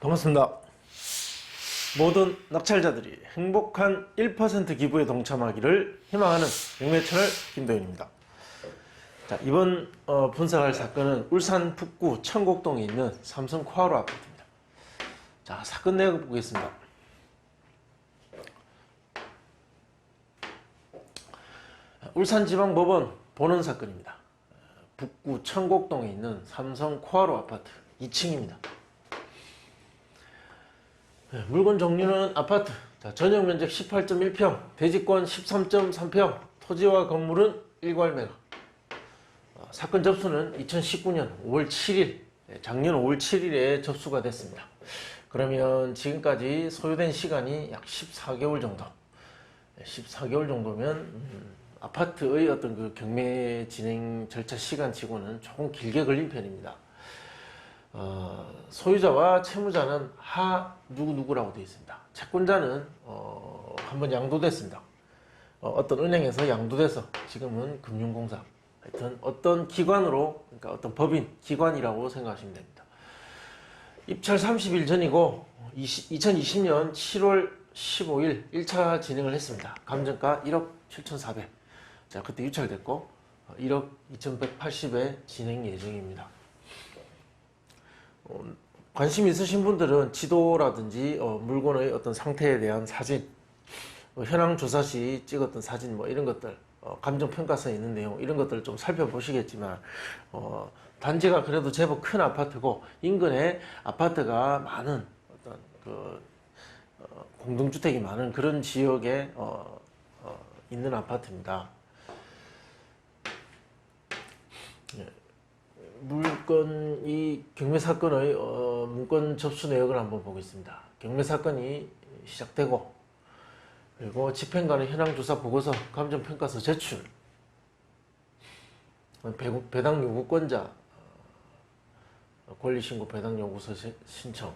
반갑습니다. 모든 낙찰자들이 행복한 1% 기부에 동참하기를 희망하는 경매 채널 김도현입니다. 자, 이번 분석할 사건은 울산 북구 청곡동에 있는 삼성 코아로 아파트입니다. 자, 사건 내용 보겠습니다. 울산지방법원 본원 사건입니다. 북구 청곡동에 있는 삼성 코아로 아파트 2층입니다. 물건 종류는 아파트, 전용 면적 18.1평, 대지권 13.3평, 토지와 건물은 일괄매각. 사건 접수는 2019년 5월 7일, 작년 5월 7일에 접수가 됐습니다. 그러면 지금까지 소요된 시간이 약 14개월 정도. 14개월 정도면 아파트의 어떤 그 경매 진행 절차 시간치고는 조금 길게 걸린 편입니다. 소유자와 채무자는 하 누구누구라고 되어 있습니다. 채권자는 한번 양도됐습니다. 어떤 은행에서 양도돼서 지금은 금융공사, 하여튼 어떤 기관으로, 그러니까 어떤 법인 기관이라고 생각하시면 됩니다. 입찰 30일 전이고 2020년 7월 15일 1차 진행을 했습니다. 감정가 1억 7,400. 자, 그때 유찰됐고 1억 2,180에 진행 예정입니다. 관심 있으신 분들은 지도라든지 물건의 어떤 상태에 대한 사진, 현황 조사 시 찍었던 사진, 뭐 이런 것들, 감정평가서에 있는 내용, 이런 것들을 좀 살펴보시겠지만, 단지가 그래도 제법 큰 아파트고 인근에 아파트가 많은 어떤 공동주택이 많은 그런 지역에 있는 아파트입니다. 이 경매 사건의 문건 접수 내역을 한번 보겠습니다. 경매 사건이 시작되고, 그리고 집행관의 현황조사 보고서, 감정평가서 제출, 배당 요구권자 권리신고 배당 요구서 신청,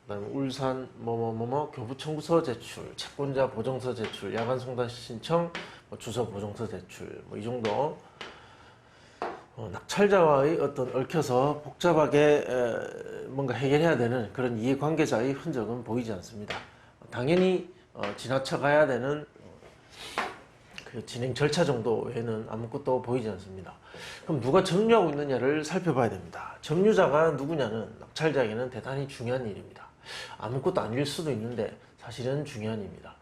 그다음에 울산 뭐뭐뭐뭐 교부 청구서 제출, 채권자 보정서 제출, 야간 송달 신청, 주소 보정서 제출, 뭐 이 정도. 낙찰자와의 어떤 얽혀서 복잡하게 뭔가 해결해야 되는 그런 이해관계자의 흔적은 보이지 않습니다. 당연히 지나쳐 가야 되는 그 진행 절차 정도 외에는 아무것도 보이지 않습니다. 그럼 누가 점유하고 있느냐를 살펴봐야 됩니다. 점유자가 누구냐는 낙찰자에게는 대단히 중요한 일입니다. 아무것도 아닐 수도 있는데 사실은 중요한 일입니다.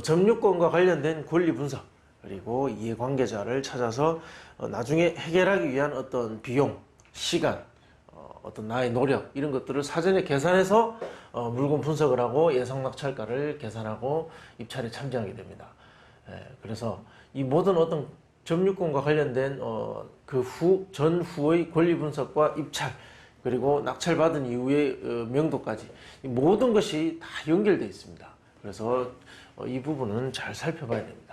점유권과 관련된 권리 분석, 그리고 이해관계자를 찾아서 나중에 해결하기 위한 어떤 비용, 시간, 어떤 나의 노력, 이런 것들을 사전에 계산해서 물건 분석을 하고 예상 낙찰가를 계산하고 입찰에 참여하게 됩니다. 그래서 이 모든 어떤 점유권과 관련된 전후의 권리 분석과 입찰, 그리고 낙찰받은 이후의 명도까지 이 모든 것이 다 연결되어 있습니다. 그래서 이 부분은 잘 살펴봐야 됩니다.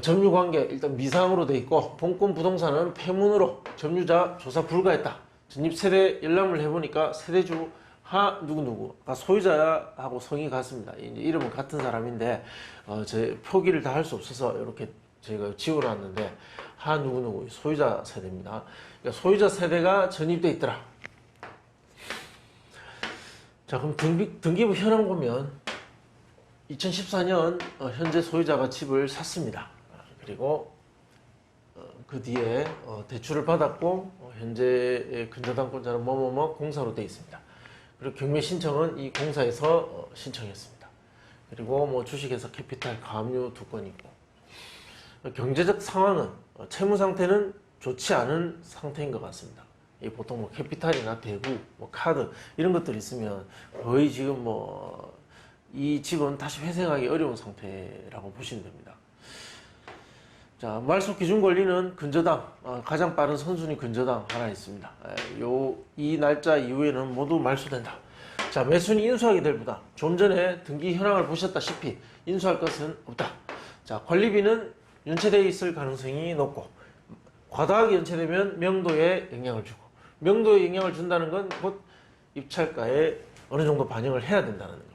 점유관계 일단 미상으로 되어 있고, 본권 부동산은 폐문으로 점유자 조사 불가했다. 전입세대 열람을 해보니까 세대주 하 누구누구가 소유자하고 성이 같습니다. 이제 이름은 같은 사람인데 제 표기를 다 할 수 없어서 이렇게 제가 지워놨는데, 하 누구누구 소유자 세대입니다. 그러니까 소유자 세대가 전입돼 있더라. 자, 그럼 등기부 현황 보면 2014년 현재 소유자가 집을 샀습니다. 그리고 그 뒤에 대출을 받았고 현재 근저당권자는 뭐뭐뭐 공사로 되어 있습니다. 그리고 경매 신청은 이 공사에서 신청했습니다. 그리고 뭐 주식회사 캐피탈 가압류 2건 있고, 경제적 상황은 채무 상태는 좋지 않은 상태인 것 같습니다. 보통 뭐 캐피탈이나 대구, 뭐 카드 이런 것들이 있으면 거의 지금 뭐 이 집은 다시 회생하기 어려운 상태라고 보시면 됩니다. 자, 말소 기준 권리는 근저당, 가장 빠른 선순위 근저당 하나 있습니다. 이 날짜 이후에는 모두 말소된다. 자, 매수인이 인수하게 될 부담. 좀 전에 등기 현황을 보셨다시피 인수할 것은 없다. 자, 관리비는 연체되어 있을 가능성이 높고, 과다하게 연체되면 명도에 영향을 주고, 명도에 영향을 준다는 건 곧 입찰가에 어느 정도 반영을 해야 된다는 겁니다.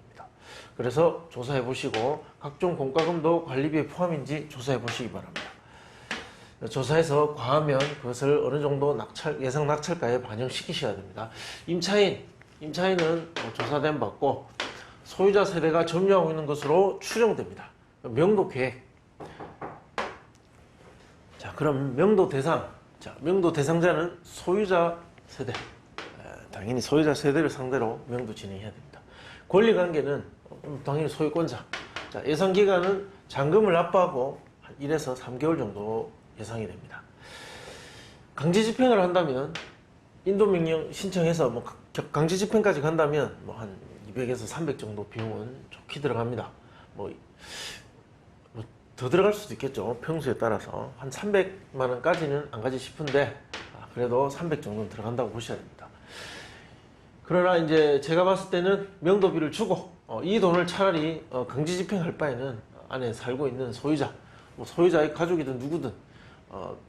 그래서 조사해 보시고 각종 공과금도 관리비에 포함인지 조사해 보시기 바랍니다. 조사해서 과하면 그것을 어느 정도 예상 낙찰가에 반영시키셔야 됩니다. 임차인 임차인은 조사된 바 없고 소유자 세대가 점유하고 있는 것으로 추정됩니다. 명도 계획. 자, 그럼 명도 대상. 자, 명도 대상자는 소유자 세대. 당연히 소유자 세대를 상대로 명도 진행해야 됩니다. 권리 관계는 당연히 소유권자. 자, 예상 기간은 잔금을 납부하고 한 1에서 3개월 정도 예상이 됩니다. 강제 집행을 한다면 인도명령 신청해서 강제 집행까지 간다면 한 200에서 300 정도 비용은 좋게 들어갑니다. 더 들어갈 수도 있겠죠. 평수에 따라서 한 300만 원까지는 안 가지 싶은데 그래도 300 정도는 들어간다고 보셔야 됩니다. 그러나 이제 제가 봤을 때는 명도비를 주고 이 돈을 차라리 강제 집행할 바에는 안에 살고 있는 소유자, 소유자의 가족이든 누구든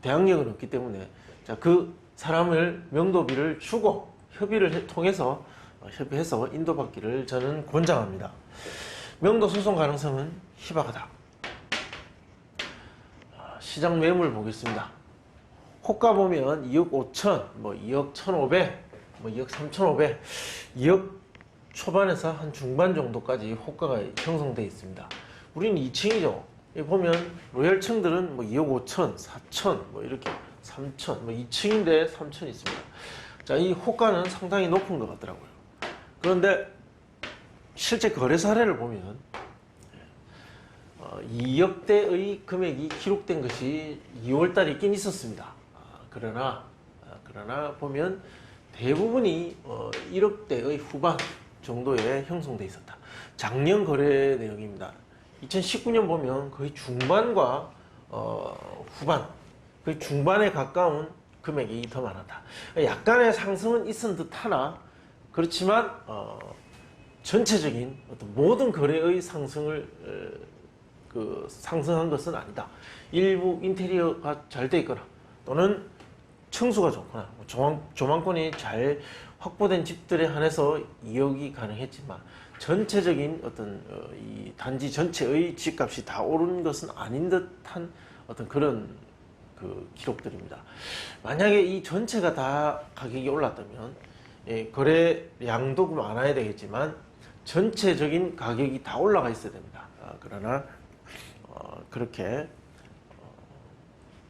대항력은 없기 때문에 자, 그 사람을 명도비를 주고 협의를 통해서 협의해서 인도받기를 저는 권장합니다. 명도 소송 가능성은 희박하다. 시장 매물 보겠습니다. 호가 보면 2억 5천, 2억 1,500, 2억 3,500, 2억 초반에서 한 중반 정도까지 호가가 형성되어 있습니다. 우리는 2층이죠. 여기 보면 로얄층들은 2억 5천, 4천, 이렇게 3천, 2층인데 3천 있습니다. 자, 이 호가는 상당히 높은 것 같더라고요. 그런데 실제 거래 사례를 보면 2억대의 금액이 기록된 것이 2월달에 있긴 있었습니다. 그러나 보면 대부분이 1억대의 후반 정도에 형성돼 있었다. 작년 거래 내역입니다. 2019년 보면 거의 중반과 후반, 거의 중반에 가까운 금액이 더 많았다. 약간의 상승은 있은 듯하나 그렇지만 전체적인 어떤 모든 거래의 상승을 상승한 것은 아니다. 일부 인테리어가 잘 돼 있거나 또는 층수가 좋거나 조망권이 잘 확보된 집들에 한해서 2억이 가능했지만 전체적인 어떤 이 단지 전체의 집값이 다 오른 것은 아닌 듯한 어떤 그런 기록들입니다. 만약에 이 전체가 다 가격이 올랐다면 거래량도 많아야 되겠지만 전체적인 가격이 다 올라가 있어야 됩니다. 그러나 그렇게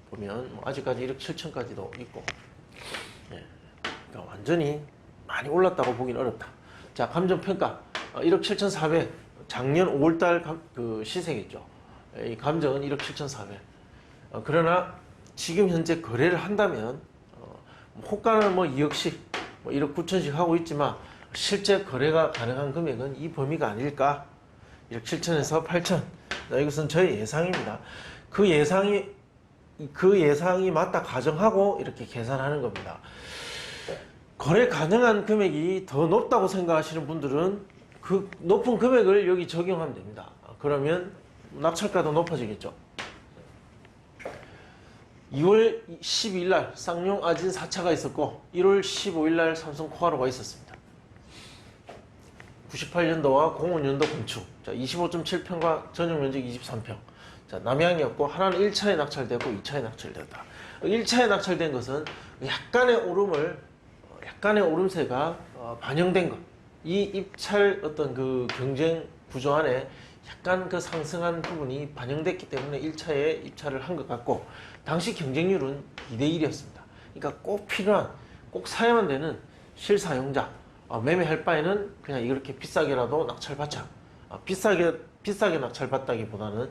보면 아직까지 1억 7천까지도 있고 그러니까 완전히 많이 올랐다고 보기는 어렵다. 자, 감정평가 1억 7,400 작년 5월달 그 시세겠죠. 이 감정은 1억 7,400 그러나 지금 현재 거래를 한다면 호가는 2억씩 1억 9천씩 하고 있지만 실제 거래가 가능한 금액은 이 범위가 아닐까. 1억 7천에서 8천. 이것은 저의 예상입니다. 그 예상이 맞다 가정하고 이렇게 계산하는 겁니다. 거래 가능한 금액이 더 높다고 생각하시는 분들은 그 높은 금액을 여기 적용하면 됩니다. 그러면 낙찰가도 높아지겠죠. 2월 12일 날 쌍용 아진 4차가 있었고 1월 15일 날 삼성 코아로가 있었습니다. 98년도와 05년도 건축. 자, 25.7평과 전용 면적 23평. 자, 남양이었고 하나는 1차에 낙찰되고 2차에 낙찰되었다. 1차에 낙찰된 것은 약간의 오름세가 반영된 것. 이 입찰 어떤 그 경쟁 구조 안에 약간 그 상승한 부분이 반영됐기 때문에 1차에 입찰을 한 것 같고 당시 경쟁률은 2대1이었습니다. 그러니까 꼭 필요한, 꼭 사야만 되는 실사용자 매매할 바에는 그냥 이렇게 비싸게라도 낙찰받자. 비싸게 낙찰받다기보다는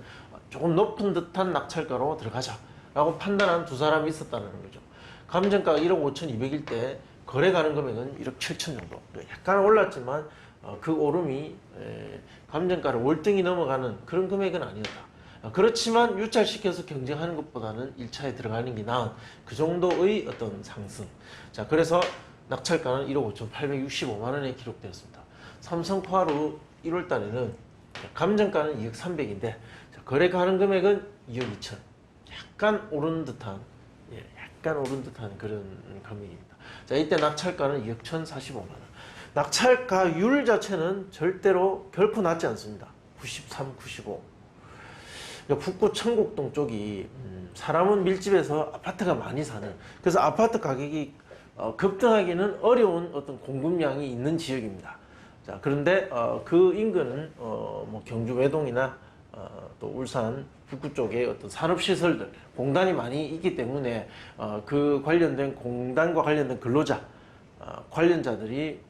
조금 높은 듯한 낙찰가로 들어가자 라고 판단한 두 사람이 있었다는 거죠. 감정가가 1억 5,200일 때 거래 가능 금액은 1억 7천 정도. 약간 올랐지만 그 오름이 감정가를 월등히 넘어가는 그런 금액은 아니었다. 그렇지만 유찰시켜서 경쟁하는 것보다는 1차에 들어가는 게 나은 그 정도의 어떤 상승. 자, 그래서 낙찰가는 1억 5,865만 원에 기록되었습니다. 삼성 코아로 1월 달에는 감정가는 2억 300인데 거래 가능 금액은 2억 2천. 약간 오른 듯한 그런 금액입니다. 자, 이때 낙찰가는 2억 1,045만 원. 낙찰가율 자체는 절대로 결코 낮지 않습니다. 93, 95. 북구 청곡동 쪽이 사람은 밀집해서 아파트가 많이 사는, 그래서 아파트 가격이 급등하기는 어려운 어떤 공급량이 있는 지역입니다. 자, 그런데 그 인근은 뭐 경주 외동이나 또 울산 북구 쪽에 어떤 산업시설들, 공단이 많이 있기 때문에 그 관련된 공단과 관련된 근로자, 관련자들이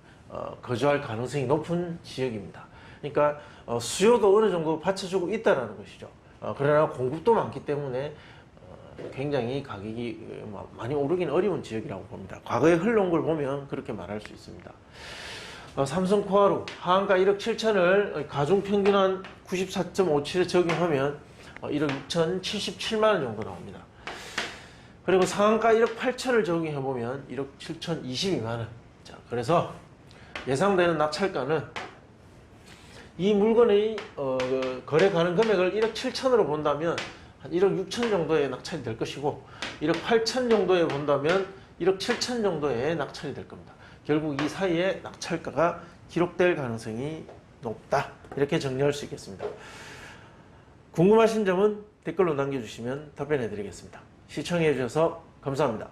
거주할 가능성이 높은 지역입니다. 그러니까 수요도 어느 정도 받쳐주고 있다는 것이죠. 그러나 공급도 많기 때문에 굉장히 가격이 많이 오르긴 어려운 지역이라고 봅니다. 과거에 흘러온 걸 보면 그렇게 말할 수 있습니다. 삼성 코아루 하한가 1억 7천을 가중평균한 94.57에 적용하면 1억 6천 77만 원 정도 나옵니다. 그리고 상한가 1억 8천을 적용해보면 1억 7천 22만 원. 자, 그래서 예상되는 낙찰가는 이 물건의 거래 가능 금액을 1억 7천으로 본다면 한 1억 6천 정도의 낙찰이 될 것이고 1억 8천 정도에 본다면 1억 7천 정도의 낙찰이 될 겁니다. 결국 이 사이에 낙찰가가 기록될 가능성이 높다. 이렇게 정리할 수 있겠습니다. 궁금하신 점은 댓글로 남겨주시면 답변해 드리겠습니다. 시청해 주셔서 감사합니다.